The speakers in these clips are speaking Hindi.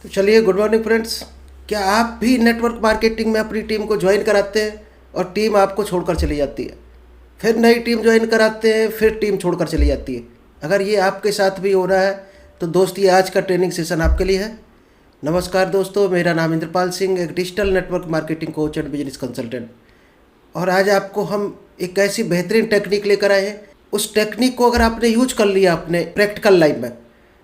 तो चलिए, गुड मॉर्निंग फ्रेंड्स। क्या आप भी नेटवर्क मार्केटिंग में अपनी टीम को ज्वाइन कराते हैं और टीम आपको छोड़कर चली जाती है, फिर नई टीम ज्वाइन कराते हैं, फिर टीम छोड़कर चली जाती है? अगर ये आपके साथ भी हो रहा है तो दोस्त, ये आज का ट्रेनिंग सेशन आपके लिए है। नमस्कार दोस्तों, मेरा नाम इंद्रपाल सिंह, एक digital network marketing coach and business consultant. और आज आपको हम एक ऐसी बेहतरीन टेक्निक लेकर आए हैं। उस टेक्निक को अगर आपने यूज कर लिया अपने प्रैक्टिकल लाइफ में,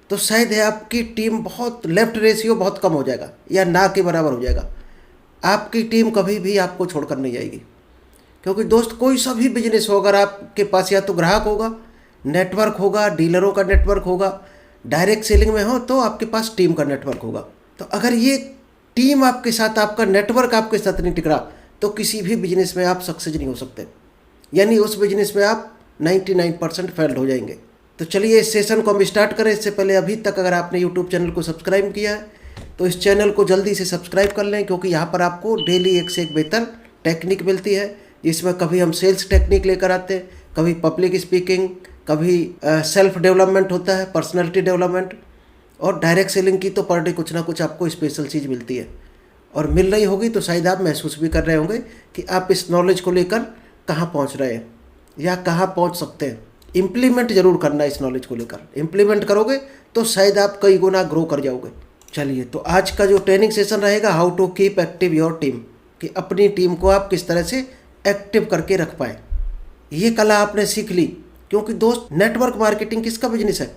तो शायद है आपकी टीम बहुत लेफ्ट रेशियो बहुत कम हो जाएगा या ना के बराबर हो जाएगा। आपकी टीम कभी भी आपको छोड़कर नहीं जाएगी। क्योंकि दोस्त, कोई सा भी बिजनेस हो, अगर आपके पास या तो ग्राहक होगा, नेटवर्क होगा, डीलरों का नेटवर्क होगा, डायरेक्ट सेलिंग में हो तो आपके पास टीम का नेटवर्क होगा। तो अगर ये टीम आपके साथ, आपका नेटवर्क आपके साथ नहीं टिक रहा, तो किसी भी बिजनेस में आप सक्सेस नहीं हो सकते। यानी उस बिजनेस में आप 99% फेल्ड हो जाएंगे। तो चलिए, इस सेशन को हम स्टार्ट करें। इससे पहले अभी तक अगर आपने यूट्यूब चैनल को सब्सक्राइब किया है तो इस चैनल को जल्दी से सब्सक्राइब कर लें, क्योंकि यहाँ पर आपको डेली एक से एक बेहतर टेक्निक मिलती है, जिसमें कभी हम सेल्स टेक्निक लेकर आते हैं, कभी पब्लिक स्पीकिंग, कभी सेल्फ डेवलपमेंट होता है, पर्सनैलिटी डेवलपमेंट, और डायरेक्ट सेलिंग की तो पर डे कुछ ना कुछ आपको स्पेशल चीज़ मिलती है। और मिल रही होगी तो शायद आप महसूस भी कर रहे होंगे कि आप इस नॉलेज को लेकर कहाँ पहुँच रहे हैं या कहाँ पहुँच सकते हैं। इम्प्लीमेंट जरूर करना है इस नॉलेज को लेकर। इम्प्लीमेंट करोगे तो शायद आप कई गुना ग्रो कर जाओगे। चलिए, तो आज का जो ट्रेनिंग सेशन रहेगा, how to keep active your team, कि अपनी टीम को आप किस तरह से एक्टिव करके रख पाएँ। ये कला आपने सीख ली, क्योंकि दोस्त, नेटवर्क मार्केटिंग किसका बिजनेस है?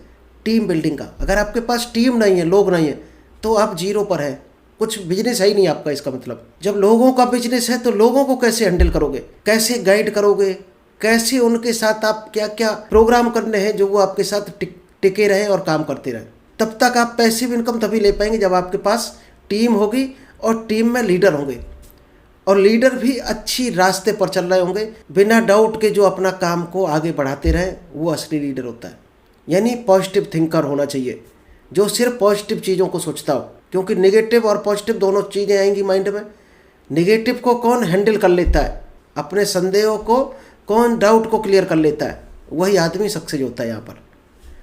टीम बिल्डिंग का। अगर आपके पास टीम नहीं है, लोग नहीं है, तो आप जीरो पर है, कुछ बिजनेस है ही नहीं आपका। इसका मतलब, जब लोगों का बिजनेस है तो लोगों को कैसे हैंडल करोगे, कैसे गाइड करोगे, कैसे उनके साथ आप क्या क्या प्रोग्राम करने हैं जो वो आपके साथ टिके रहे और काम करते रहे। तब तक आप पैसिव इनकम तभी ले पाएंगे जब आपके पास टीम होगी और टीम में लीडर होंगे, और लीडर भी अच्छी रास्ते पर चल रहे होंगे, बिना डाउट के। जो अपना काम को आगे बढ़ाते रहे, वो असली लीडर होता है। यानी पॉजिटिव थिंकर होना चाहिए, जो सिर्फ पॉजिटिव चीज़ों को सोचता हो। क्योंकि नेगेटिव और पॉजिटिव दोनों चीज़ें आएंगी माइंड में। नेगेटिव को कौन हैंडल कर लेता है, अपने संदेहों को कौन, डाउट को क्लियर कर लेता है, वही आदमी सक्सेस होता है यहाँ पर।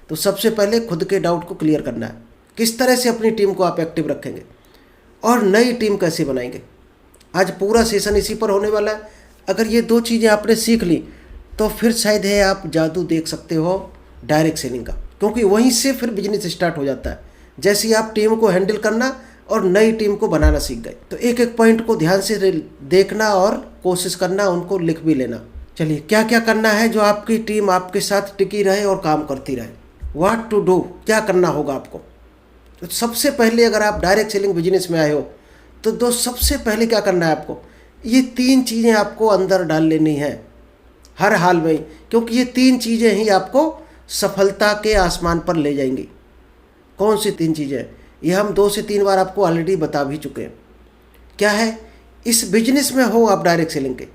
तो सबसे पहले खुद के डाउट को क्लियर करना है। किस तरह से अपनी टीम को आप एक्टिव रखेंगे और नई टीम कैसे बनाएंगे, आज पूरा सेशन इसी पर होने वाला है। अगर ये दो चीज़ें आपने सीख ली तो फिर शायद है आप जादू देख सकते हो डायरेक्ट सेलिंग का, क्योंकि वहीं से फिर बिजनेस स्टार्ट हो जाता है। जैसे ही आप टीम को हैंडल करना और नई टीम को बनाना सीख गए, तो एक एक पॉइंट को ध्यान से देखना और कोशिश करना, उनको लिख भी लेना। चलिए, क्या क्या करना है जो आपकी टीम आपके साथ टिकी रहे और काम करती रहे। व्हाट टू डू, क्या करना होगा आपको। तो सबसे पहले, अगर आप डायरेक्ट सेलिंग बिजनेस में आए हो तो दोस्त, सबसे पहले क्या करना है आपको, ये 3 चीज़ें आपको अंदर डाल लेनी है हर हाल में, क्योंकि ये 3 चीज़ें ही आपको सफलता के आसमान पर ले जाएंगी। कौन सी 3 चीज़ें? ये हम 2 से 3 बार आपको ऑलरेडी बता भी चुके हैं। क्या है? इस बिजनेस में हो आप डायरेक्ट सेलिंग के,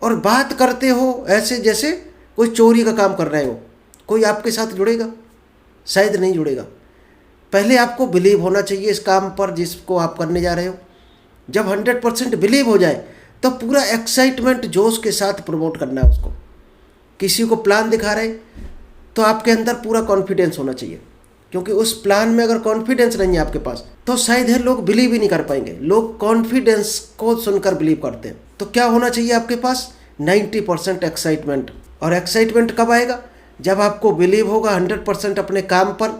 और बात करते हो ऐसे जैसे कोई चोरी का काम कर रहे हो, कोई आपके साथ जुड़ेगा? शायद नहीं जुड़ेगा। पहले आपको बिलीव होना चाहिए इस काम पर जिसको आप करने जा रहे हो। जब 100% बिलीव हो जाए तो पूरा एक्साइटमेंट, जोश के साथ प्रमोट करना है उसको। किसी को प्लान दिखा रहे तो आपके अंदर पूरा कॉन्फिडेंस होना चाहिए, क्योंकि उस प्लान में अगर कॉन्फिडेंस नहीं है आपके पास तो शायद है लोग बिलीव ही नहीं कर पाएंगे। लोग कॉन्फिडेंस को सुनकर बिलीव करते हैं। तो क्या होना चाहिए आपके पास? 90% एक्साइटमेंट। और एक्साइटमेंट कब आएगा? जब आपको बिलीव होगा 100% अपने काम पर,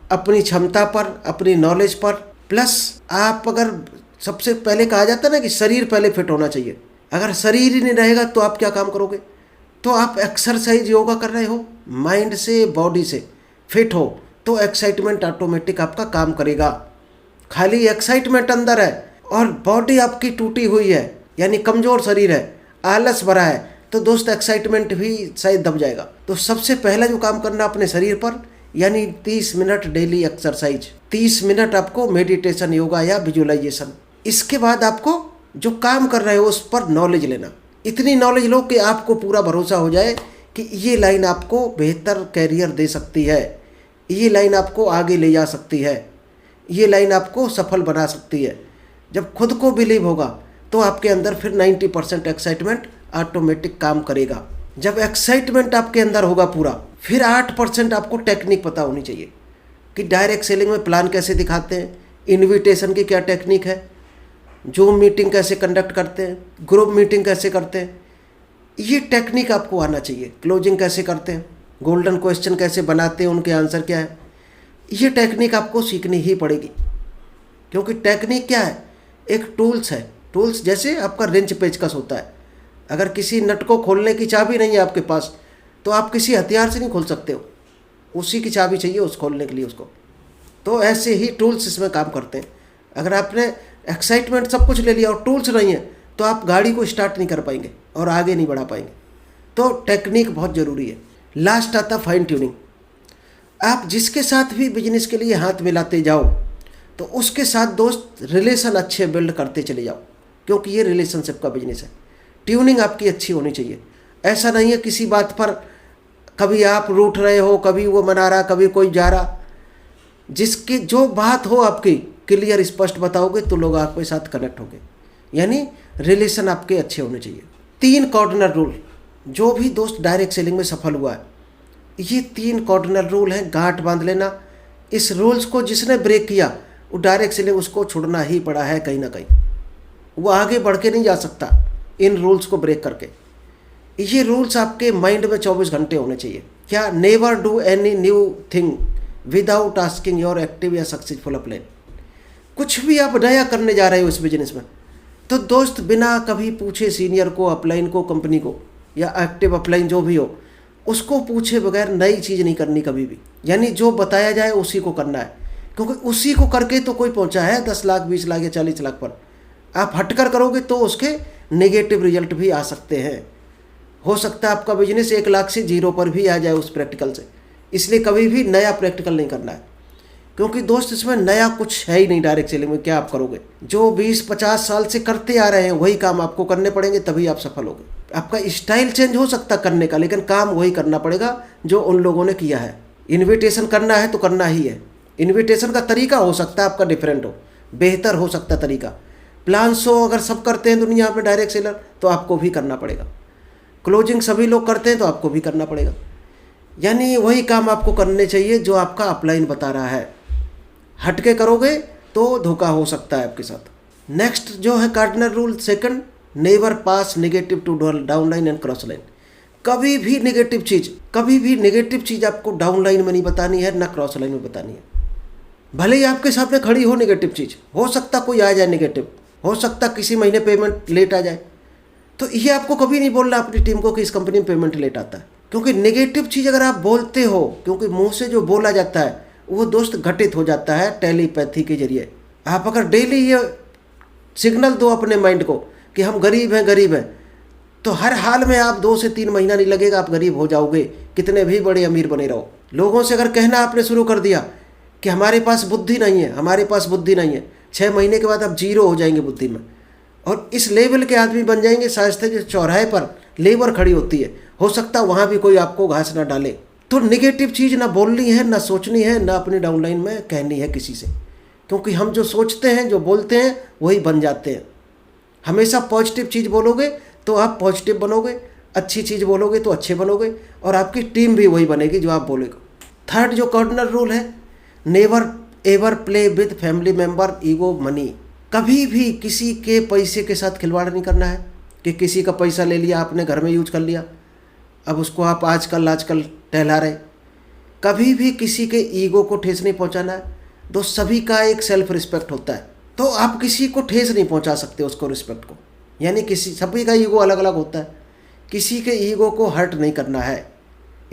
अपनी क्षमता पर, अपनी नॉलेज पर। प्लस आप, अगर सबसे पहले कहा जाता है ना कि शरीर पहले फिट होना चाहिए, अगर शरीर ही नहीं रहेगा तो आप क्या काम करोगे। तो आप एक्सरसाइज, योगा कर रहे हो, माइंड से बॉडी से फिट हो, तो एक्साइटमेंट ऑटोमेटिक आपका काम करेगा। खाली एक्साइटमेंट अंदर है और बॉडी आपकी टूटी हुई है, यानी कमज़ोर शरीर है, आलस भरा है, तो दोस्त एक्साइटमेंट भी शायद दब जाएगा। तो सबसे पहला जो काम करना अपने शरीर पर, यानी 30 मिनट डेली एक्सरसाइज, 30 मिनट आपको मेडिटेशन, योगा या विजुअलाइजेशन। इसके बाद आपको जो काम कर रहे हो उस पर नॉलेज लेना। इतनी नॉलेज लो कि आपको पूरा भरोसा हो जाए कि ये लाइन आपको बेहतर कैरियर दे सकती है, ये लाइन आपको आगे ले जा सकती है, ये लाइन आपको सफल बना सकती है। जब खुद को बिलीव होगा तो आपके अंदर फिर 90% एक्साइटमेंट ऑटोमेटिक काम करेगा। जब एक्साइटमेंट आपके अंदर होगा पूरा, फिर 8% आपको टेक्निक पता होनी चाहिए कि डायरेक्ट सेलिंग में प्लान कैसे दिखाते हैं, इनविटेशन की क्या टेक्निक है, जूम मीटिंग कैसे कंडक्ट करते हैं, ग्रुप मीटिंग कैसे करते हैं, ये टेक्निक आपको आना चाहिए। क्लोजिंग कैसे करते हैं, गोल्डन क्वेश्चन कैसे बनाते हैं, उनके आंसर क्या है, ये टेक्निक आपको सीखनी ही पड़ेगी। क्योंकि टेक्निक क्या है, एक टूल्स है। टूल्स जैसे आपका रेंच पेचकस होता है, अगर किसी नट को खोलने की चाबी नहीं है आपके पास तो आप किसी हथियार से नहीं खोल सकते हो, उसी की चाबी चाहिए उस खोलने के लिए उसको। तो ऐसे ही टूल्स इसमें काम करते हैं। अगर आपने एक्साइटमेंट सब कुछ ले लिया और टूल्स नहीं है तो आप गाड़ी को स्टार्ट नहीं कर पाएंगे और आगे नहीं बढ़ा पाएंगे। तो टेक्निक बहुत ज़रूरी है। लास्ट आता फाइन ट्यूनिंग। आप जिसके साथ भी बिजनेस के लिए हाथ मिलाते जाओ तो उसके साथ दोस्त रिलेशन अच्छे बिल्ड करते चले जाओ, क्योंकि ये रिलेशनशिप का बिजनेस है। ट्यूनिंग आपकी अच्छी होनी चाहिए। ऐसा नहीं है किसी बात पर कभी आप रूठ रहे हो, कभी वो मना रहा, कभी कोई जा रहा। जिसकी जो बात हो आपकी क्लियर स्पष्ट बताओगे तो लोग आपके साथ कनेक्ट होंगे, यानी रिलेशन आपके अच्छे होने चाहिए। 3 कॉर्डिनल रूल, जो भी दोस्त डायरेक्ट सेलिंग में सफल हुआ है, ये 3 कॉर्डिनल रूल हैं, गांठ बांध लेना। इस रूल्स को जिसने ब्रेक किया वो डायरेक्ट सेलिंग उसको छोड़ना ही पड़ा है कहीं ना कहीं, वो आगे बढ़ के नहीं जा सकता इन रूल्स को ब्रेक करके। ये रूल्स आपके माइंड में 24 घंटे होने चाहिए। क्या, never do any new thing without asking your active या सक्सेसफुल अपलाइन। कुछ भी आप नया करने जा रहे हो इस बिजनेस में तो दोस्त बिना कभी पूछे सीनियर को, अपलाइन को, कंपनी को या एक्टिव अपलाइन जो भी हो उसको पूछे बगैर नई चीज़ नहीं करनी कभी भी। यानी जो बताया जाए उसी को करना है, क्योंकि उसी को करके तो कोई पहुंचा है 10 लाख, 20 लाख या 40 लाख पर। आप हटकर करोगे तो उसके नेगेटिव रिजल्ट भी आ सकते हैं। हो सकता है आपका बिजनेस 1 लाख से 0 पर भी आ जाए उस प्रैक्टिकल से। इसलिए कभी भी नया प्रैक्टिकल नहीं करना है, क्योंकि दोस्त इसमें नया कुछ है ही नहीं। डायरेक्ट सेलिंग में क्या आप करोगे, जो 20-50 साल से करते आ रहे हैं वही काम आपको करने पड़ेंगे, तभी आप सफल होगे। आपका स्टाइल चेंज हो सकता करने का, लेकिन काम वही करना पड़ेगा जो उन लोगों ने किया है। इन्विटेशन करना है तो करना ही है। इन्विटेशन का तरीका हो सकता है आपका डिफरेंट हो, बेहतर हो सकता तरीका। प्लान शो अगर सब करते हैं दुनिया में डायरेक्ट सेलर तो आपको भी करना पड़ेगा। क्लोजिंग सभी लोग करते हैं तो आपको भी करना पड़ेगा। यानी वही काम आपको करने चाहिए जो आपका अपलाइन बता रहा है। हटके करोगे तो धोखा हो सकता है आपके साथ। नेक्स्ट जो है cardinal rule second, never pass negative to downline and cross line. कभी भी नेगेटिव चीज़ आपको डाउनलाइन में नहीं बतानी है, ना क्रॉस लाइन में बतानी है। भले ही आपके सामने खड़ी हो नेगेटिव चीज़, हो सकता कोई आ जाए नेगेटिव, हो सकता किसी महीने पेमेंट लेट आ जाए, तो ये आपको कभी नहीं बोलना अपनी टीम को कि इस कंपनी में पेमेंट लेट आता है। क्योंकि नेगेटिव चीज़ अगर आप बोलते हो, क्योंकि मुंह से जो बोला जाता है वो दोस्त घटित हो जाता है टेलीपैथी के जरिए। आप अगर डेली ये सिग्नल दो अपने माइंड को कि हम गरीब हैं, तो हर हाल में आप 2 से 3 महीना नहीं लगेगा, आप गरीब हो जाओगे, कितने भी बड़े अमीर बने रहो। लोगों से अगर कहना आपने शुरू कर दिया कि हमारे पास बुद्धि नहीं है, 6 महीने के बाद आप 0 हो जाएंगे बुद्धि में, और इस लेवल के आदमी बन जाएंगे। शायद जो चौराहे पर लेबर खड़ी होती है, हो सकता वहाँ भी कोई आपको घास ना डाले। तो नेगेटिव चीज़ ना बोलनी है, ना सोचनी है, ना अपनी डाउनलाइन में कहनी है किसी से, क्योंकि हम जो सोचते हैं, जो बोलते हैं, वही बन जाते हैं। हमेशा पॉजिटिव चीज़ बोलोगे तो आप पॉजिटिव बनोगे, अच्छी चीज़ बोलोगे तो अच्छे बनोगे, और आपकी टीम भी वही बनेगी जो आप बोलोगे। थर्ड जो कार्डिनल रूल है, never ever play with family member ego money. कभी भी किसी के पैसे के साथ खिलवाड़ नहीं करना है कि किसी का पैसा ले लिया आपने, घर में यूज कर लिया, अब उसको आप आजकल टहला रहे। कभी भी किसी के ईगो को ठेस नहीं पहुंचाना है। तो सभी का एक सेल्फ रिस्पेक्ट होता है, तो आप किसी को ठेस नहीं पहुंचा सकते उसको, रिस्पेक्ट को। यानी सभी का ईगो अलग अलग होता है, किसी के ईगो को हर्ट नहीं करना है।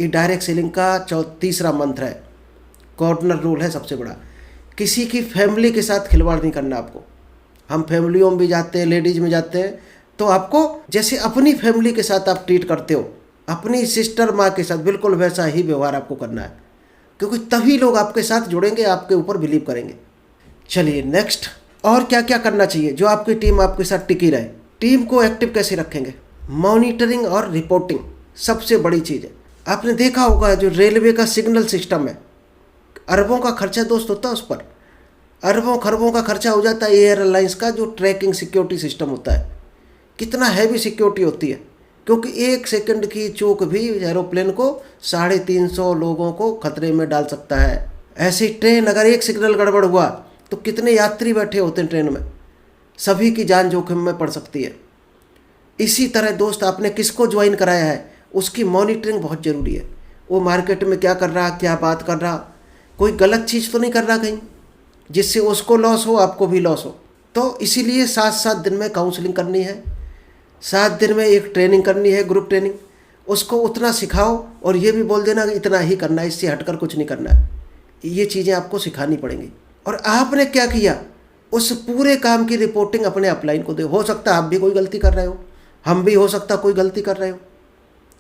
ये डायरेक्ट सेलिंग का तीसरा मंत्र है, कार्डिनल रूल है सबसे बड़ा। किसी की फैमिली के साथ खिलवाड़ नहीं करना आपको। हम फैमिलियों में भी जाते हैं, लेडीज में जाते हैं, तो आपको जैसे अपनी फैमिली के साथ आप ट्रीट करते हो, अपनी सिस्टर माँ के साथ बिल्कुल वैसा ही व्यवहार आपको करना है, क्योंकि तभी लोग आपके साथ जुड़ेंगे, आपके ऊपर बिलीव करेंगे। चलिए नेक्स्ट, और क्या क्या करना चाहिए जो आपकी टीम आपके साथ टिकी रहे। टीम को एक्टिव कैसे रखेंगे, मॉनिटरिंग और रिपोर्टिंग सबसे बड़ी चीज़ है। आपने देखा होगा जो रेलवे का सिग्नल सिस्टम है, अरबों का खर्चा दोस्त होता है उस पर, अरबों खरबों का खर्चा हो जाता है एयरलाइंस का जो ट्रैकिंग सिक्योरिटी सिस्टम होता है। कितना हैवी सिक्योरिटी होती है, क्योंकि 1 सेकंड की चूक भी एरोप्लेन को 350 लोगों को खतरे में डाल सकता है। ऐसी ट्रेन अगर एक सिग्नल गड़बड़ हुआ तो कितने यात्री बैठे होते हैं ट्रेन में, सभी की जान जोखिम में पड़ सकती है। इसी तरह दोस्त, आपने किसको ज्वाइन कराया है उसकी मॉनिटरिंग बहुत ज़रूरी है। वो मार्केट में क्या कर रहा, क्या बात कर रहा, कोई गलत चीज़ तो नहीं कर रहा कहीं जिससे उसको लॉस हो, आपको भी लॉस हो। तो इसीलिए 7-7 दिन में काउंसलिंग करनी है, 7 दिन में एक ट्रेनिंग करनी है, ग्रुप ट्रेनिंग। उसको उतना सिखाओ और ये भी बोल देना कि इतना ही करना है, इससे हटकर कुछ नहीं करना है। ये चीज़ें आपको सिखानी पड़ेंगी। और आपने क्या किया, उस पूरे काम की रिपोर्टिंग अपने अपलाइन को दे। हो सकता है आप भी कोई गलती कर रहे हो, हम भी हो सकता कोई गलती कर रहे हो,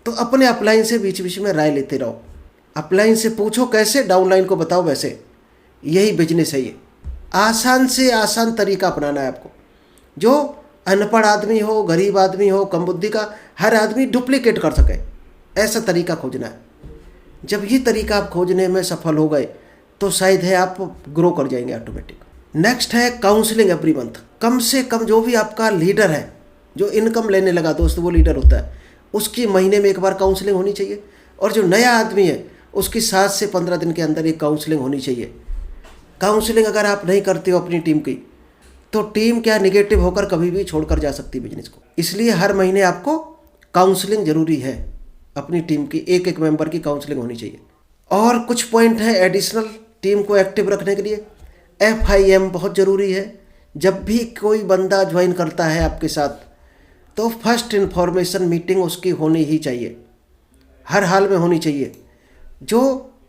तो अपने अपलाइन से बीच बीच में राय लेते रहो। अपलाइन से पूछो कैसे, डाउनलाइन को बताओ वैसे। यही बिजनेस है। ये आसान से आसान तरीका अपनाना है आपको। जो अनपढ़ आदमी हो, गरीब आदमी हो, कम बुद्धि का, हर आदमी डुप्लीकेट कर सके, ऐसा तरीका खोजना है। जब ये तरीका आप खोजने में सफल हो गए तो शायद है आप ग्रो कर जाएंगे ऑटोमेटिक। नेक्स्ट है काउंसलिंग एवरी मंथ। कम से कम जो भी आपका लीडर है, जो इनकम लेने लगा दोस्त, वो लीडर होता है, उसकी महीने में एक बार काउंसलिंग होनी चाहिए। और जो नया आदमी है उसकी 7 से 15 दिन के अंदर एक काउंसलिंग होनी चाहिए। काउंसलिंग अगर आप नहीं करते हो अपनी टीम की, तो टीम क्या निगेटिव होकर कभी भी छोड़कर जा सकती है बिजनेस को। इसलिए हर महीने आपको काउंसलिंग जरूरी है। अपनी टीम की एक एक मेंबर की काउंसलिंग होनी चाहिए। और कुछ पॉइंट है एडिशनल टीम को एक्टिव रखने के लिए। FIM बहुत ज़रूरी है। जब भी कोई बंदा ज्वाइन करता है आपके साथ, तो फर्स्ट इन्फॉर्मेशन मीटिंग उसकी होनी ही चाहिए, हर हाल में होनी चाहिए, जो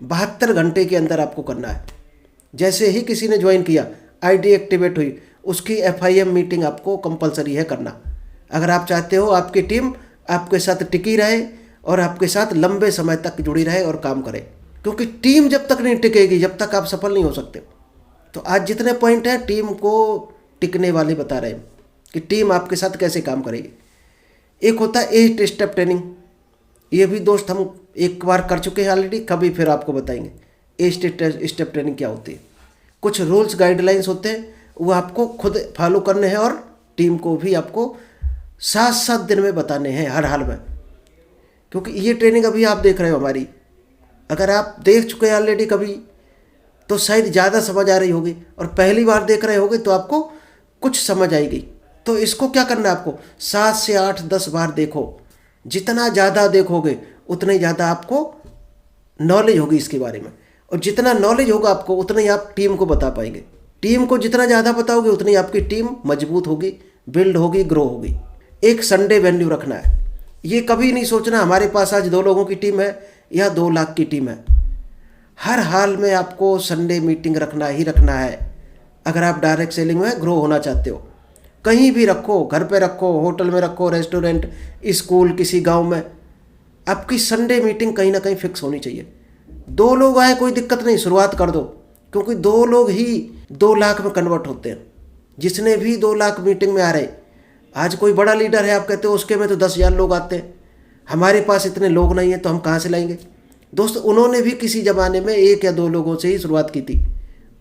72 घंटे के अंदर आपको करना है। जैसे ही किसी ने ज्वाइन किया, ID एक्टिवेट हुई, उसकी FIM मीटिंग आपको कंपलसरी है करना। अगर आप चाहते हो आपकी टीम आपके साथ टिकी रहे और आपके साथ लंबे समय तक जुड़ी रहे और काम करे, क्योंकि टीम जब तक नहीं टिकेगी, जब तक आप सफल नहीं हो सकते। तो आज जितने पॉइंट हैं टीम को टिकने वाले बता रहे हैं कि टीम आपके साथ कैसे काम करेगी। एक होता है 8 स्टेप ट्रेनिंग। ये भी दोस्त हम एक बार कर चुके हैं ऑलरेडी, कभी फिर आपको बताएंगे 8 स्टेप ट्रेनिंग क्या होती है। कुछ रूल्स गाइडलाइंस होते हैं, वो आपको खुद फॉलो करने हैं और टीम को भी आपको 7-7 दिन में बताने हैं हर हाल में। क्योंकि ये ट्रेनिंग अभी आप देख रहे हो हमारी, अगर आप देख चुके हैं ऑलरेडी कभी, तो शायद ज़्यादा समझ आ रही होगी, और पहली बार देख रहे होगे तो आपको कुछ समझ आएगी। तो इसको क्या करना है आपको, 7 से 8-10 बार देखो। जितना ज़्यादा देखोगे उतना ही ज़्यादा आपको नॉलेज होगी इसके बारे में, और जितना नॉलेज होगा आपको उतना ही आप टीम को बता पाएंगे। टीम को जितना ज़्यादा बताओगे उतनी ही आपकी टीम मजबूत होगी, बिल्ड होगी, ग्रो होगी। एक संडे वेन्यू रखना है। ये कभी नहीं सोचना हमारे पास आज 2 लोगों की टीम है या 2 लाख की टीम है। हर हाल में आपको संडे मीटिंग रखना ही रखना है। अगर आप डायरेक्ट सेलिंग में ग्रो होना चाहते हो, कहीं भी रखो, घर पे रखो, होटल में रखो, रेस्टोरेंट, स्कूल, किसी गांव में, आपकी संडे मीटिंग कहीं ना कहीं फिक्स होनी चाहिए। 2 लोग आए कोई दिक्कत नहीं, शुरुआत कर दो, क्योंकि 2 लोग ही 2 लाख में कन्वर्ट होते हैं। जिसने भी 2 लाख मीटिंग में आ रहे, आज कोई बड़ा लीडर है आप कहते हो उसके में तो 10,000 लोग आते हैं, हमारे पास इतने लोग नहीं हैं तो हम कहाँ से लाएंगे। दोस्त, उन्होंने भी किसी ज़माने में 1 या 2 लोगों से ही शुरुआत की थी,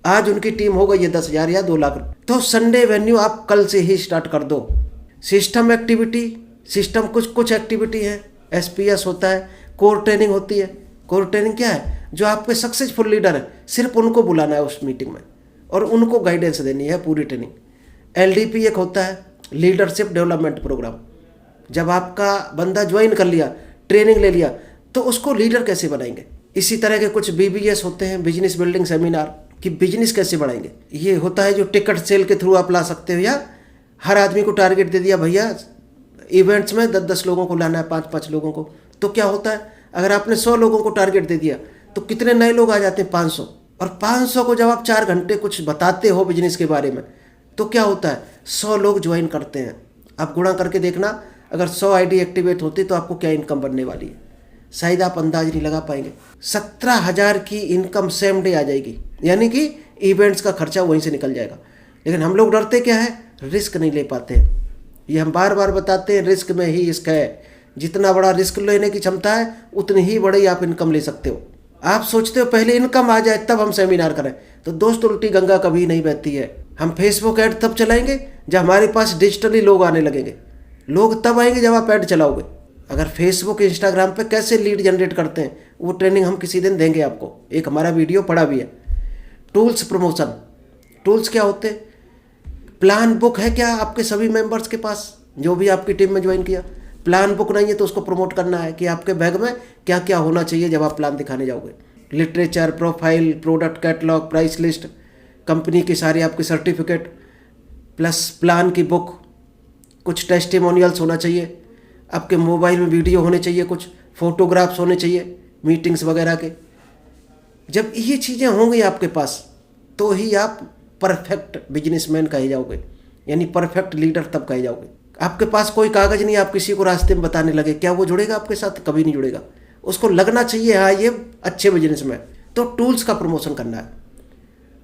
आज उनकी टीम हो गई है 10,000 या 2 लाख। तो संडे वेन्यू आप कल से ही स्टार्ट कर दो। सिस्टम एक्टिविटी, सिस्टम कुछ एक्टिविटी है, SPS होता है, कोर ट्रेनिंग होती है। कोर ट्रेनिंग क्या है, जो आपके सक्सेसफुल लीडर है सिर्फ उनको बुलाना है उस मीटिंग में और उनको गाइडेंस देनी है पूरी ट्रेनिंग। LDP एक होता है, लीडरशिप डेवलपमेंट प्रोग्राम। जब आपका बंदा ज्वाइन कर लिया, ट्रेनिंग ले लिया, तो उसको लीडर कैसे बनाएंगे। इसी तरह के कुछ BBS होते हैं, बिजनेस बिल्डिंग सेमिनार, कि बिजनेस कैसे बढ़ाएंगे। ये होता है जो टिकट सेल के थ्रू आप ला सकते हो, या हर आदमी को टारगेट दे दिया भैया इवेंट्स में 10-10 लोगों को लाना है, 5-5 लोगों को। तो क्या होता है, अगर आपने 100 लोगों को टारगेट दे दिया तो कितने नए लोग आ जाते हैं, 500। और 500 को जब आप 4 घंटे कुछ बताते हो बिजनेस के बारे में, तो क्या होता है, 100 लोग ज्वाइन करते हैं। आप गुणा करके देखना, अगर 100 ID एक्टिवेट होती तो आपको क्या इनकम बनने वाली है, शायद आप अंदाज नहीं लगा पाएंगे। 17,000 की इनकम सेम डे आ जाएगी, यानी कि इवेंट्स का खर्चा वहीं से निकल जाएगा। लेकिन हम लोग डरते क्या है, रिस्क नहीं ले पाते हैं। ये हम बार बार बताते हैं, रिस्क में ही रिस्क है। जितना बड़ा रिस्क लेने की क्षमता है उतनी ही बड़ी आप इनकम ले सकते हो। आप सोचते हो पहले इनकम आ जाए तब हम सेमिनार करें, तो दोस्त उल्टी गंगा कभी नहीं बहती है। हम फेसबुक ऐड तब चलाएंगे जब हमारे पास डिजिटली लोग आने लगेंगे। लोग तब आएंगे जब आप ऐड चलाओगे। अगर फेसबुक, इंस्टाग्राम पे कैसे लीड जनरेट करते हैं, वो ट्रेनिंग हम किसी दिन देंगे आपको। एक हमारा वीडियो पड़ा भी है। टूल्स प्रमोशन, टूल्स क्या होते हैं? प्लान बुक है क्या आपके सभी मेंबर्स के पास, जो भी आपकी टीम में ज्वाइन किया? प्लान बुक नहीं है तो उसको प्रमोट करना है कि आपके बैग में क्या क्या होना चाहिए जब आप प्लान दिखाने जाओगे। Literature, profile, product catalogue, price list, company की सारी आपकी सर्टिफिकेट, प्लस प्लान की बुक, कुछ टेस्टिमोनियल्स होना चाहिए, आपके मोबाइल में वीडियो होने चाहिए, कुछ फोटोग्राफ्स होने चाहिए मीटिंग्स वगैरह के। जब ये चीज़ें होंगी आपके पास तो ही आप परफेक्ट बिजनेसमैन कहे जाओगे, यानी परफेक्ट लीडर तब कहे जाओगे। आपके पास कोई कागज़ नहीं, आप किसी को रास्ते में बताने लगे, क्या वो जुड़ेगा आपके साथ? कभी नहीं जुड़ेगा। उसको लगना चाहिए हाँ ये अच्छे बिजनेसमैन। तो टूल्स का प्रमोशन करना है।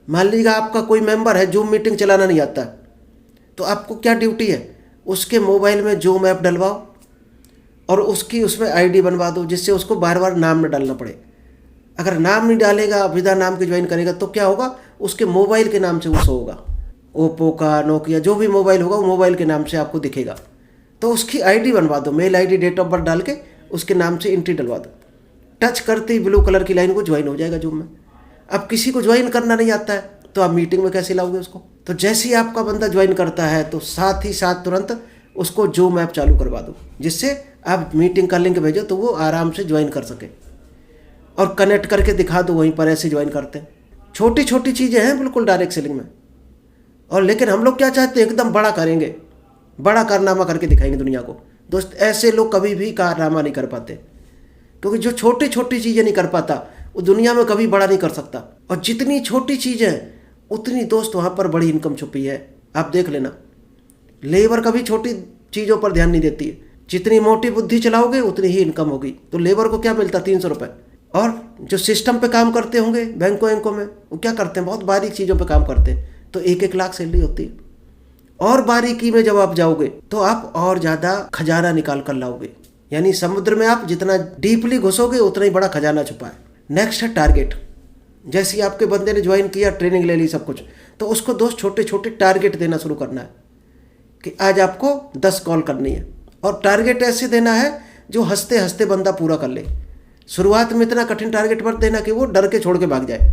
मान लीजिएगा आपका कोई मेंबर है जूम मीटिंग चलाना नहीं आता, तो आपको क्या ड्यूटी है? उसके मोबाइल में जूम ऐप डलवाओ और उसकी उसमें आईडी बनवा दो, जिससे उसको बार बार नाम न डालना पड़े। अगर नाम नहीं डालेगा, बिना नाम के ज्वाइन करेगा, तो क्या होगा? उसके मोबाइल के नाम से वो शो होगा। ओप्पो का, नोकिया, जो भी मोबाइल होगा वो मोबाइल के नाम से आपको दिखेगा। तो उसकी आईडी बनवा दो, mail ID, date of birth डाल के उसके नाम से एंट्री डलवा दो। टच करते ही ब्लू कलर की लाइन को ज्वाइन हो जाएगा जूम में। अब किसी को ज्वाइन करना नहीं आता है तो आप मीटिंग में कैसे लाओगे उसको? तो जैसे ही आपका बंदा ज्वाइन करता है तो साथ ही साथ तुरंत उसको जूम ऐप चालू करवा दो, जिससे आप मीटिंग का लिंक भेजो तो वो आराम से ज्वाइन कर सके, और कनेक्ट करके दिखा दो वहीं पर, ऐसे ज्वाइन करते हैं। छोटी छोटी चीज़ें हैं बिल्कुल डायरेक्ट सेलिंग में। और लेकिन हम लोग क्या चाहते हैं? एकदम बड़ा करेंगे, बड़ा कारनामा करके दिखाएंगे दुनिया को। दोस्त, ऐसे लोग कभी भी कारनामा नहीं कर पाते, क्योंकि जो छोटी छोटी चीज़ें नहीं कर पाता वो दुनिया में कभी बड़ा नहीं कर सकता। और जितनी छोटी चीज़ें हैं उतनी दोस्त वहाँ पर बड़ी इनकम छुपी है। आप देख लेना, लेबर कभी छोटी चीज़ों पर ध्यान नहीं देती है। जितनी मोटी बुद्धि चलाओगे उतनी ही इनकम होगी। तो लेबर को क्या मिलता? 300 रुपये। और जो सिस्टम पे काम करते होंगे बैंकों में, वो क्या करते हैं? बहुत बारीक चीज़ों पे काम करते हैं, तो 1-1 लाख सैलरी होती है। और बारीकी में जब आप जाओगे तो आप और ज़्यादा खजाना निकाल कर लाओगे। यानी समुद्र में आप जितना डीपली घुसोगे उतना ही बड़ा खजाना छुपा है। नेक्स्ट है टारगेट। जैसे ही आपके बंदे ने ज्वाइन किया, ट्रेनिंग ले ली, सब कुछ, तो उसको दोस्त छोटे छोटे टारगेट देना शुरू करना है कि आज आपको 10 कॉल करनी है। और टारगेट ऐसे देना है जो हंसते हंसते बंदा पूरा कर ले। शुरुआत में इतना कठिन टारगेट मत देना कि वो डर के छोड़ के भाग जाए।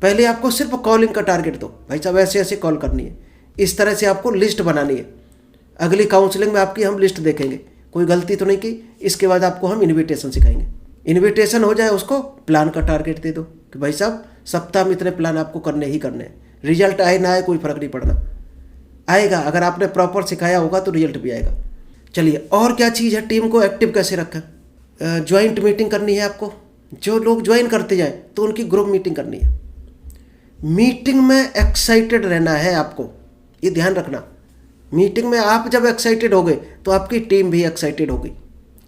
पहले आपको सिर्फ कॉलिंग का टारगेट दो, भाई साहब ऐसे ऐसे कॉल करनी है, इस तरह से आपको लिस्ट बनानी है। अगली काउंसलिंग में आपकी हम लिस्ट देखेंगे, कोई गलती तो नहीं की। इसके बाद आपको हम इन्विटेशन सिखाएंगे। इन्विटेशन हो जाए, उसको प्लान का टारगेट दे दो कि भाई साहब सप्ताह में इतने प्लान आपको करने ही करने हैं। रिजल्ट आए ना आए कोई फ़र्क नहीं पड़ना, आएगा। अगर आपने प्रॉपर सिखाया होगा तो रिजल्ट भी आएगा। चलिए, और क्या चीज़ है? टीम को एक्टिव कैसे रखें? ज्वाइंट मीटिंग करनी है आपको। जो लोग ज्वाइन करते जाएं तो उनकी ग्रुप मीटिंग करनी है। मीटिंग में एक्साइटेड रहना है आपको, ये ध्यान रखना। मीटिंग में आप जब एक्साइटेड होगे तो आपकी टीम भी एक्साइटेड होगी।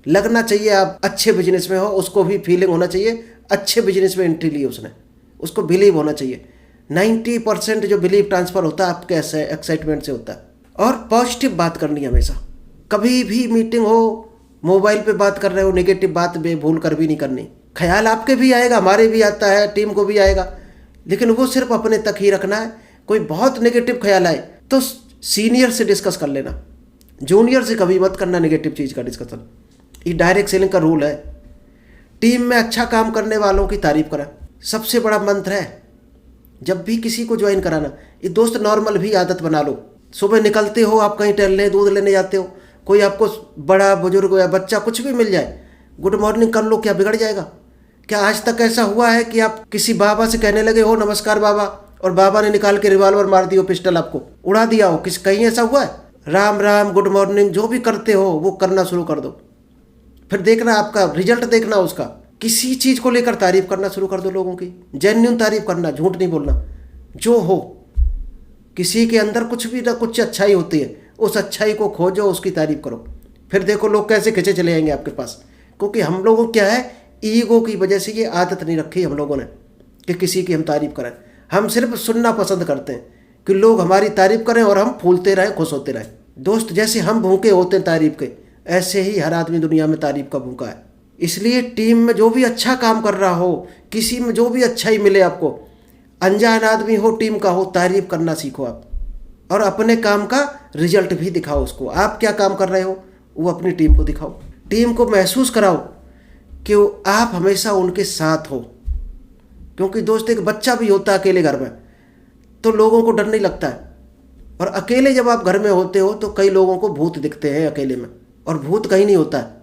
लगना चाहिए आप अच्छे बिजनेस में हो, उसको भी फीलिंग होना चाहिए अच्छे बिजनेस में एंट्री ली उसने, उसको बिलीव होना चाहिए। 90% जो बिलीव ट्रांसफ़र होता है आपके एक्साइटमेंट से होता है। और पॉजिटिव बात करनी है हमेशा। कभी भी मीटिंग हो, मोबाइल पे बात कर रहे हो, नेगेटिव बात बेभूल कर भी नहीं करनी। ख्याल आपके भी आएगा, हमारे भी आता है, टीम को भी आएगा, लेकिन वो सिर्फ अपने तक ही रखना है। कोई बहुत नेगेटिव ख्याल आए तो सीनियर से डिस्कस कर लेना, जूनियर से कभी मत करना नेगेटिव चीज़ का डिस्कशन। ये डायरेक्ट सेलिंग का रूल है। टीम में अच्छा काम करने वालों की तारीफ करा, सबसे बड़ा मंत्र है। जब भी किसी को ज्वाइन कराना, ये दोस्त नॉर्मल भी आदत बना लो। सुबह निकलते हो आप कहीं टहलने, दूध लेने जाते हो, कोई आपको बड़ा बुजुर्ग या बच्चा कुछ भी मिल जाए, गुड मॉर्निंग कर लो, क्या बिगड़ जाएगा? क्या आज तक ऐसा हुआ है कि आप किसी बाबा से कहने लगे हो नमस्कार बाबा, और बाबा ने निकाल के रिवॉल्वर मार दिया, पिस्टल आपको उड़ा दिया हो? कहीं ऐसा हुआ है? राम राम, गुड मॉर्निंग, जो भी करते हो वो करना शुरू कर दो। फिर देखना आपका रिजल्ट, देखना उसका। किसी चीज़ को लेकर तारीफ करना शुरू कर दो लोगों की, जेन्युइन तारीफ करना, झूठ नहीं बोलना। जो हो, किसी के अंदर कुछ भी ना कुछ अच्छाई होती है, उस अच्छाई को खोजो, उसकी तारीफ करो। फिर देखो लोग कैसे खिंचे चले आएंगे आपके पास। क्योंकि हम लोगों को क्या है, ईगो की वजह से ये आदत नहीं रखी हम लोगों ने कि किसी की हम तारीफ करें। हम सिर्फ सुनना पसंद करते हैं कि लोग हमारी तारीफ करें और हम फूलते रहें, खुश होते रहें। दोस्त, जैसे हम भूखे होते हैं तारीफ के, ऐसे ही हर आदमी दुनिया में तारीफ का भूखा है। इसलिए टीम में जो भी अच्छा काम कर रहा हो, किसी में जो भी अच्छाई मिले आपको, अनजान आदमी हो, टीम का हो, तारीफ करना सीखो आप। और अपने काम का रिजल्ट भी दिखाओ उसको। आप क्या काम कर रहे हो वो अपनी टीम को दिखाओ। टीम को महसूस कराओ कि आप हमेशा उनके साथ हो। क्योंकि दोस्त, एक बच्चा भी होता है अकेले घर में, तो लोगों को डर नहीं लगता है। और अकेले जब आप घर में होते हो तो कई लोगों को भूत दिखते हैं अकेले में, और भूत कहीं नहीं होता है,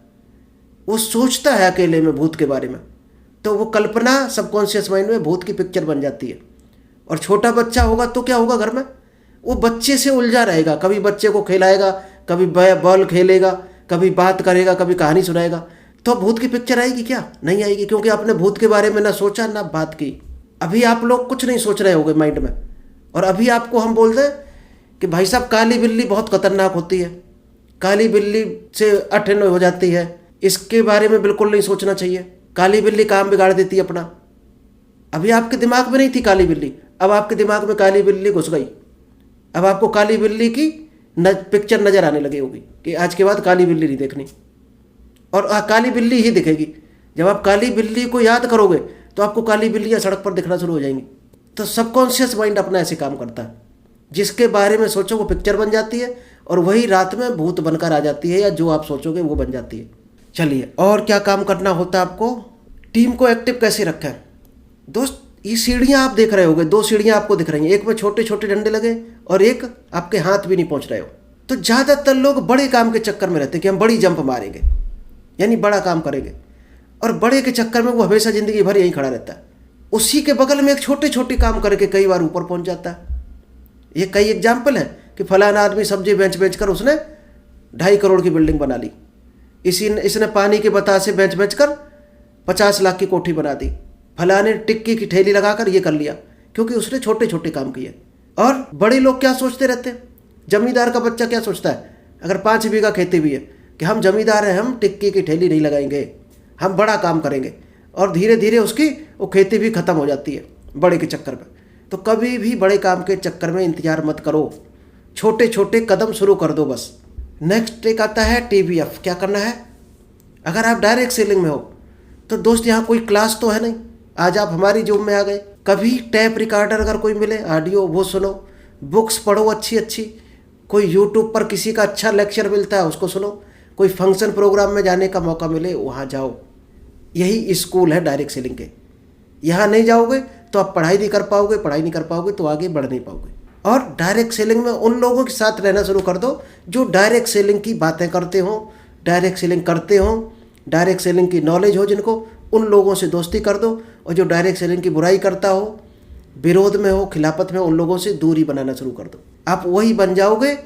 वो सोचता है अकेले में भूत के बारे में, तो वो कल्पना सबकॉन्शियस माइंड में भूत की पिक्चर बन जाती है। और छोटा बच्चा होगा तो क्या होगा, घर में वो बच्चे से उलझा रहेगा, कभी बच्चे को खिलाएगा, कभी बॉल खेलेगा, कभी बात करेगा, कभी कहानी सुनाएगा। तो भूत की पिक्चर आएगी क्या? नहीं आएगी, क्योंकि आपने भूत के बारे में ना सोचा ना बात की। अभी आप लोग कुछ नहीं सोच रहे होगे माइंड में, और अभी आपको हम बोल दें कि भाई साहब काली बिल्ली बहुत खतरनाक होती है, काली बिल्ली से अठन हो जाती है, इसके बारे में बिल्कुल नहीं सोचना चाहिए, काली बिल्ली काम बिगाड़ देती है अपना। अभी आपके दिमाग में नहीं थी काली बिल्ली, अब आपके दिमाग में काली बिल्ली घुस गई। अब आपको काली बिल्ली की पिक्चर नज़र आने लगी होगी कि आज के बाद काली बिल्ली नहीं देखनी, और काली बिल्ली ही दिखेगी। जब आप काली बिल्ली को याद करोगे तो आपको काली बिल्लियाँ सड़क पर दिखना शुरू हो जाएंगी। तो सबकॉन्शियस माइंड अपना ऐसे काम करता है, जिसके बारे में सोचो वो पिक्चर बन जाती है, और वही रात में भूत बनकर आ जाती है, या जो आप सोचोगे वो बन जाती है। चलिए, और क्या काम करना होता है आपको? टीम को एक्टिव कैसे रखें? दोस्त, ये सीढ़ियाँ आप देख रहे होगे, 2 सीढ़ियाँ आपको दिख रही हैं, एक में छोटे छोटे डंडे लगे और एक आपके हाथ भी नहीं पहुँच रहे हो। तो ज़्यादातर लोग बड़े काम के चक्कर में रहते हैं कि हम बड़ी जंप मारेंगे, यानी बड़ा काम करेंगे, और बड़े के चक्कर में वो हमेशा ज़िंदगी भर यहीं खड़ा रहता है। उसी के बगल में एक छोटे छोटे काम करके कई बार ऊपर पहुँच जाता है। ये कई एग्जाम्पल हैं कि फलाना आदमी सब्जी बेच कर उसने 2.5 करोड़ की बिल्डिंग बना ली, इसने पानी के बतासे बेच कर 50 लाख की कोठी बना दी, फलाने टिक्की की ठेली लगाकर ये कर लिया, क्योंकि उसने छोटे छोटे काम किए। और बड़े लोग क्या सोचते रहते हैं? जमींदार का बच्चा क्या सोचता है, अगर 5 बीघा खेती भी है, कि हम जमींदार हैं, हम टिक्की की ठेली नहीं लगाएंगे, हम बड़ा काम करेंगे, और धीरे धीरे उसकी वो खेती भी खत्म हो जाती है बड़े के चक्कर में। तो कभी भी बड़े काम के चक्कर में इंतजार मत करो, छोटे छोटे कदम शुरू कर दो बस। नेक्स्ट एक आता है TBF। क्या करना है? अगर आप डायरेक्ट सेलिंग में हो तो दोस्त यहाँ कोई क्लास तो है नहीं, आज आप हमारी जॉब में आ गए। कभी टैप रिकॉर्डर अगर कोई मिले ऑडियो वो सुनो, बुक्स पढ़ो अच्छी अच्छी, कोई यूट्यूब पर किसी का अच्छा लेक्चर मिलता है उसको सुनो, कोई फंक्शन प्रोग्राम में जाने का मौका मिले वहाँ जाओ। यही स्कूल है डायरेक्ट सेलिंग के। यहाँ नहीं जाओगे तो आप पढ़ाई नहीं कर पाओगे, पढ़ाई नहीं कर पाओगे तो आगे बढ़ नहीं पाओगे। और डायरेक्ट सेलिंग में उन लोगों के साथ रहना शुरू कर दो जो डायरेक्ट सेलिंग की बातें करते हो, डायरेक्ट सेलिंग करते हो, डायरेक्ट सेलिंग की नॉलेज हो जिनको, उन लोगों से दोस्ती कर दो। और जो डायरेक्ट सेलिंग की बुराई करता हो, विरोध में हो, खिलाफत में, उन लोगों से दूरी बनाना शुरू कर दो। आप वही बन जाओगे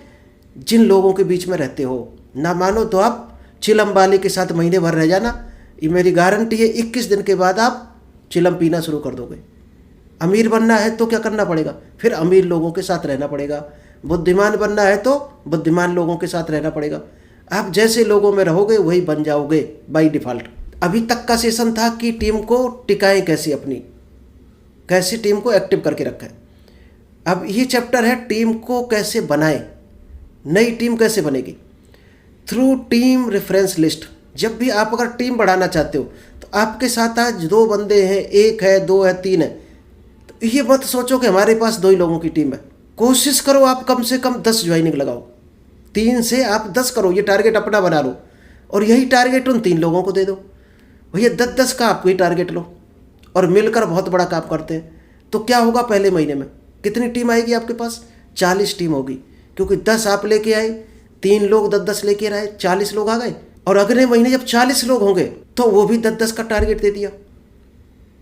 जिन लोगों के बीच में रहते हो। ना मानो तो आप चिलम वाले के साथ महीने भर रह जाना, ये मेरी गारंटी है, 21 दिन के बाद आप चिलम पीना शुरू कर दोगे। अमीर बनना है तो क्या करना पड़ेगा? फिर अमीर लोगों के साथ रहना पड़ेगा। बुद्धिमान बनना है तो बुद्धिमान लोगों के साथ रहना पड़ेगा। आप जैसे लोगों में रहोगे वही बन जाओगे बाय डिफ़ॉल्ट। अभी तक का सेशन था कि टीम को टिकाएं कैसे, अपनी कैसे टीम को एक्टिव करके रखें। अब ये चैप्टर है टीम को कैसे बनाएं। नई टीम कैसे बनेगी? Through team reference list. जब भी आप अगर टीम बढ़ाना चाहते हो तो आपके साथ आज 2 बंदे हैं, 1 है, 2 है, 3 है, तो ये मत सोचो कि हमारे पास 2 ही लोगों की टीम है। कोशिश करो आप कम से कम 10 ज्वाइनिंग लगाओ, 3 से आप 10 करो, ये टारगेट अपना बना लो, और यही टारगेट उन 3 लोगों को दे दो। भैया 10-10 का आप ही टारगेट लो, और मिलकर बहुत बड़ा काम करते हैं। तो क्या होगा, पहले महीने में कितनी टीम आएगी आपके पास? 40 टीम होगी, क्योंकि 10 आप लेके आए, 3 लोग 10-10 लेके आए, 40 लोग आ गए। और अगले महीने जब 40 लोग होंगे तो वो भी 10-10 का टारगेट दे दिया,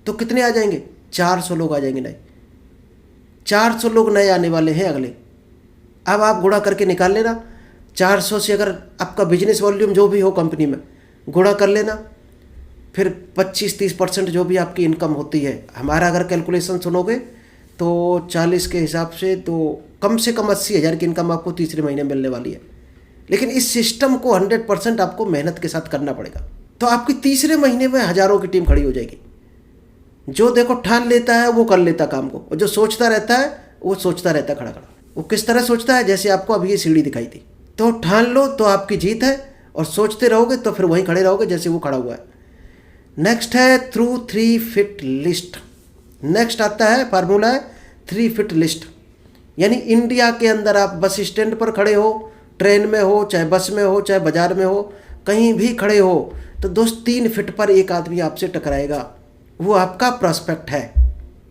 तो कितने आ जाएंगे? 400 लोग आ जाएंगे नए। 400 लोग नए आने वाले हैं अगले। अब आप गुणा करके निकाल लेना, 400 से अगर आपका बिजनेस वॉल्यूम जो भी हो कंपनी में गुणा कर लेना, फिर 25-30% जो भी आपकी इनकम होती है। हमारा अगर कैलकुलेशन सुनोगे तो 40 के हिसाब से तो कम से कम 80,000 की इनकम आपको तीसरे महीने मिलने वाली है। लेकिन इस सिस्टम को 100% आपको मेहनत के साथ करना पड़ेगा, तो आपकी तीसरे महीने में हज़ारों की टीम खड़ी हो जाएगी। जो देखो ठान लेता है वो कर लेता काम को, और जो सोचता रहता है वो सोचता रहता खड़ा खड़ा। वो किस तरह सोचता है? जैसे आपको अभी ये सीढ़ी दिखाई थी। तो ठान लो तो आपकी जीत है, और सोचते रहोगे तो फिर वहीं खड़े रहोगे जैसे वो खड़ा हुआ है। नेक्स्ट है थ्रू 3 फिट लिस्ट। नेक्स्ट आता है फार्मूला है 3 फिट लिस्ट। यानी इंडिया के अंदर आप बस स्टैंड पर खड़े हो, ट्रेन में हो, चाहे बस में हो, चाहे बाजार में हो, कहीं भी खड़े हो, तो दोस्त 3 फिट पर एक आदमी आपसे टकराएगा, वो आपका प्रॉस्पेक्ट है।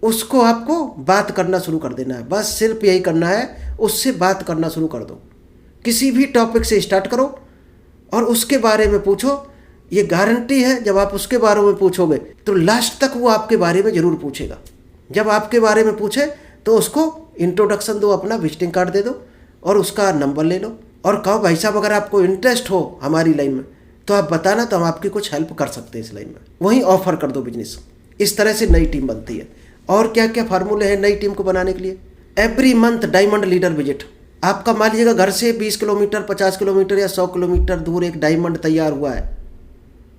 उसको आपको बात करना शुरू कर देना है, बस सिर्फ यही करना है, उससे बात करना शुरू कर दो। किसी भी टॉपिक से स्टार्ट करो और उसके बारे में पूछो। ये गारंटी है जब आप उसके बारे में पूछोगे तो लास्ट तक वो आपके बारे में ज़रूर पूछेगा। जब आपके बारे में पूछे तो उसको इंट्रोडक्शन दो, अपना विजिटिंग कार्ड दे दो और उसका नंबर ले लो और कहो भाई साहब अगर आपको इंटरेस्ट हो हमारी लाइन में तो आप बताना, तो हम आपकी कुछ हेल्प कर सकते हैं इस लाइन में। वहीं ऑफर कर दो बिजनेस। इस तरह से नई टीम बनती है। और क्या क्या फार्मूले हैं नई टीम को बनाने के लिए? Every month diamond leader visit. आपका मान लीजिएगा घर से 20 किलोमीटर 50 किलोमीटर या 100 किलोमीटर दूर एक डायमंड तैयार हुआ है,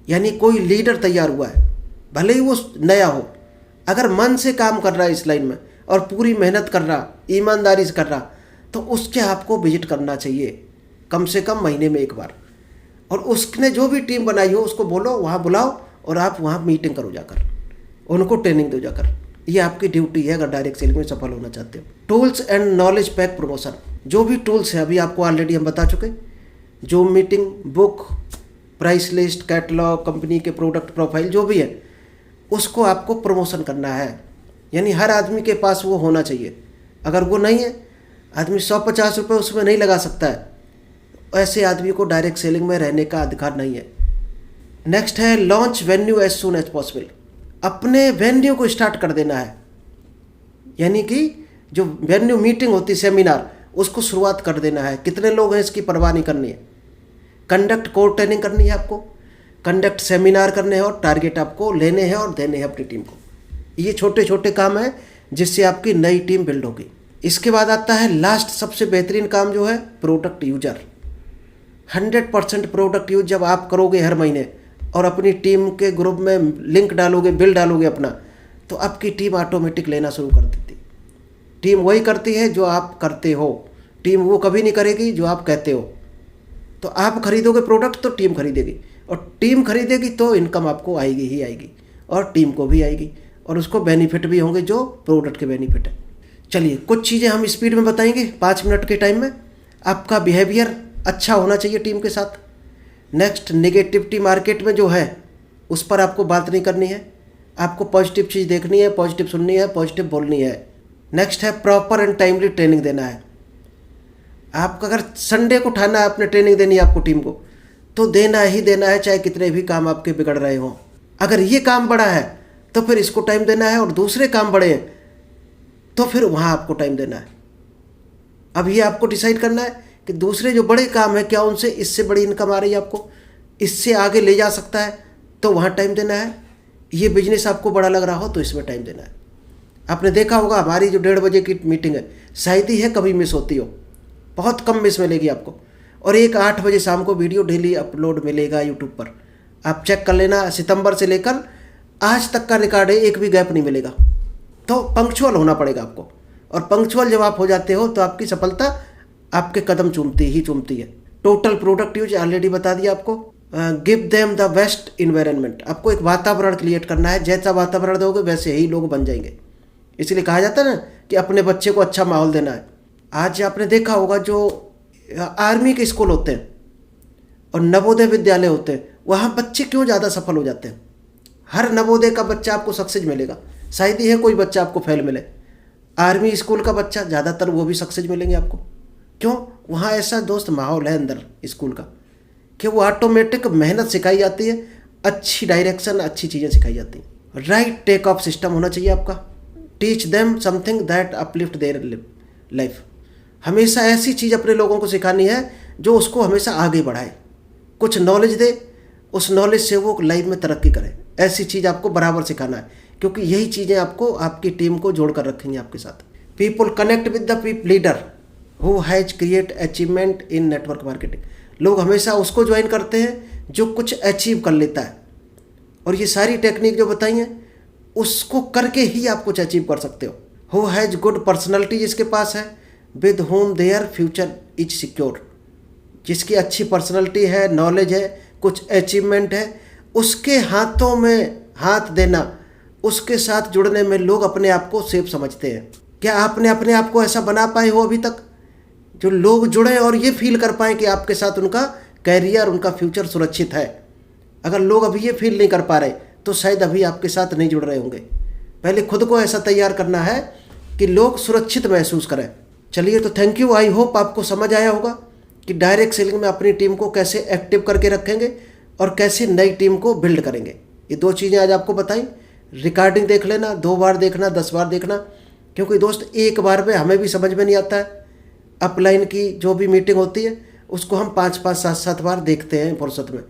यानी कोई लीडर तैयार हुआ है, भले ही वो नया हो, अगर मन से काम कर रहा है इस लाइन में और पूरी मेहनत कर रहा, ईमानदारी से कर रहा, तो उसके आपको विजिट करना चाहिए कम से कम महीने में एक बार। और उसने जो भी टीम बनाई हो उसको बोलो वहाँ बुलाओ और आप वहाँ मीटिंग करो जाकर, उनको ट्रेनिंग दो जाकर। ये आपकी ड्यूटी है अगर डायरेक्ट सेलिंग में सफल होना चाहते हो। Tools and knowledge pack promotion, जो भी टूल्स हैं अभी आपको ऑलरेडी हम बता चुके, जो meeting, book, price list, catalogue, company के प्रोडक्ट प्रोफाइल जो भी है उसको आपको प्रमोशन करना है। यानी हर आदमी के पास वो होना चाहिए। अगर वो नहीं है, आदमी 150 रुपये उसमें नहीं लगा सकता है, ऐसे आदमी को डायरेक्ट सेलिंग में रहने का अधिकार नहीं है। नेक्स्ट है launch venue as soon as possible. अपने वेन्यू को स्टार्ट कर देना है, यानी कि जो वेन्यू मीटिंग होती है, सेमिनार, उसको शुरुआत कर देना है। कितने लोग हैं इसकी परवाह नहीं करनी है। कंडक्ट कोर ट्रेनिंग करनी है आपको, कंडक्ट सेमिनार करने हैं और टारगेट आपको लेने हैं और देने हैं अपनी टीम को। ये छोटे छोटे काम हैं जिससे आपकी नई टीम बिल्ड होगी। इसके बाद आता है लास्ट सबसे बेहतरीन काम जो है प्रोडक्ट यूजर। 100% प्रोडक्ट यूज जब आप करोगे हर महीने और अपनी टीम के ग्रुप में लिंक डालोगे, बिल डालोगे अपना, तो आपकी टीम ऑटोमेटिक लेना शुरू कर देती। टीम वही करती है जो आप करते हो, टीम वो कभी नहीं करेगी जो आप कहते हो। तो आप खरीदोगे प्रोडक्ट तो टीम खरीदेगी, और टीम खरीदेगी तो इनकम आपको आएगी ही आएगी और टीम को भी आएगी और उसको बेनिफिट भी होंगे जो प्रोडक्ट के बेनिफिट है। चलिए कुछ चीज़ें हम स्पीड में बताएंगे 5 मिनट के टाइम में। आपका बिहेवियर अच्छा होना चाहिए टीम के साथ। नेक्स्ट, नेगेटिविटी मार्केट में जो है उस पर आपको बात नहीं करनी है, आपको पॉजिटिव चीज़ देखनी है, पॉजिटिव सुननी है, पॉजिटिव बोलनी है। नेक्स्ट है प्रॉपर एंड टाइमली ट्रेनिंग देना है। आपका अगर संडे को उठाना है, अपने ट्रेनिंग देनी है आपको टीम को, तो देना ही देना है, चाहे कितने भी काम आपके बिगड़ रहे हों। अगर ये काम बड़ा है तो फिर इसको टाइम देना है, और दूसरे काम बड़े हैं तो फिर वहाँ आपको टाइम देना है। अब ये आपको डिसाइड करना है कि दूसरे जो बड़े काम है क्या उनसे इससे बड़ी इनकम आ रही है, आपको इससे आगे ले जा सकता है, तो वहाँ टाइम देना है। ये बिजनेस आपको बड़ा लग रहा हो तो इसमें टाइम देना है। आपने देखा होगा हमारी जो 1:30 बजे की मीटिंग है, शायद ही है कभी मिस होती हो, बहुत कम मिस मिलेगी आपको। और एक 8 बजे शाम को वीडियो डेली अपलोड मिलेगा यूट्यूब पर, आप चेक कर लेना। सितंबर से लेकर आज तक का रिकॉर्ड है, एक भी गैप नहीं मिलेगा। तो पंक्चुअल होना पड़ेगा आपको, और पंक्चुअल जब आप हो जाते हो तो आपकी सफलता आपके कदम चूमती ही चूमती है। टोटल प्रोडक्ट यूज ऑलरेडी बता दिया आपको। Give them the best environment. आपको एक वातावरण क्रिएट करना है, जैसा वातावरण दोगे वैसे ही लोग बन जाएंगे। इसलिए कहा जाता है ना कि अपने बच्चे को अच्छा माहौल देना है। आज आपने देखा होगा जो आर्मी के स्कूल होते हैं और नवोदय विद्यालय होते हैं, वहाँ बच्चे क्यों ज़्यादा सफल हो जाते हैं। हर नवोदय का बच्चा आपको सक्सेस मिलेगा, शायद ही है कोई बच्चा आपको फेल मिले। आर्मी स्कूल का बच्चा ज़्यादातर वो भी सक्सेस मिलेंगे आपको। क्यों? वहाँ ऐसा दोस्त माहौल है अंदर स्कूल का कि वो ऑटोमेटिक मेहनत सिखाई जाती है, अच्छी डायरेक्शन, अच्छी चीज़ें सिखाई जाती हैं। राइट टेक ऑफ सिस्टम होना चाहिए आपका। Teach them something that uplift their life. हमेशा ऐसी चीज़ अपने लोगों को सिखानी है जो उसको हमेशा आगे बढ़ाए, कुछ नॉलेज दे, उस नॉलेज से वो लाइफ में तरक्की करे। ऐसी चीज़ आपको बराबर सिखाना है, क्योंकि यही चीज़ें आपको आपकी टीम को जोड़ कर रखेंगी आपके साथ। People connect with the leader who has create achievement in network marketing. लोग हमेशा उसको ज्वाइन करते हैं जो कुछ अचीव कर लेता है, और ये सारी टेक्निक जो बताई हैं उसको करके ही आप कुछ अचीव कर सकते हो। हु हैज गुड पर्सनैलिटी, जिसके पास है, with home their future is secure. जिसकी अच्छी पर्सनैलिटी है, नॉलेज है, कुछ अचीवमेंट है, उसके हाथों में हाथ देना, उसके साथ जुड़ने में लोग अपने आप को सेफ समझते हैं। क्या आपने अपने आप को ऐसा बना पाए हो अभी तक जो लोग जुड़े और ये फील कर पाएँ कि आपके साथ उनका कैरियर, उनका फ्यूचर सुरक्षित है? अगर लोग अभी ये फील नहीं कर पा रहे तो शायद अभी आपके साथ नहीं जुड़ रहे होंगे। पहले खुद को ऐसा तैयार करना है कि लोग सुरक्षित महसूस करें। चलिए, तो थैंक यू। आई होप आपको समझ आया होगा कि डायरेक्ट सेलिंग में अपनी टीम को कैसे एक्टिव करके रखेंगे और कैसे नई टीम को बिल्ड करेंगे। ये 2 चीज़ें आज आपको बताई। रिकॉर्डिंग देख लेना, 2 बार देखना, 10 बार देखना, क्योंकि दोस्त एक बार में हमें भी समझ में नहीं आता है। अपलाइन की जो भी मीटिंग होती है उसको हम 5-5, 7-7 बार देखते हैं फुर्सत में।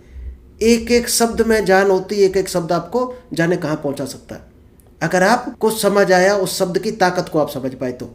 एक एक शब्द में जान होती है, एक एक शब्द आपको जाने कहाँ पहुँचा सकता है। अगर आपको समझ आया, उस शब्द की ताकत को आप समझ पाए तो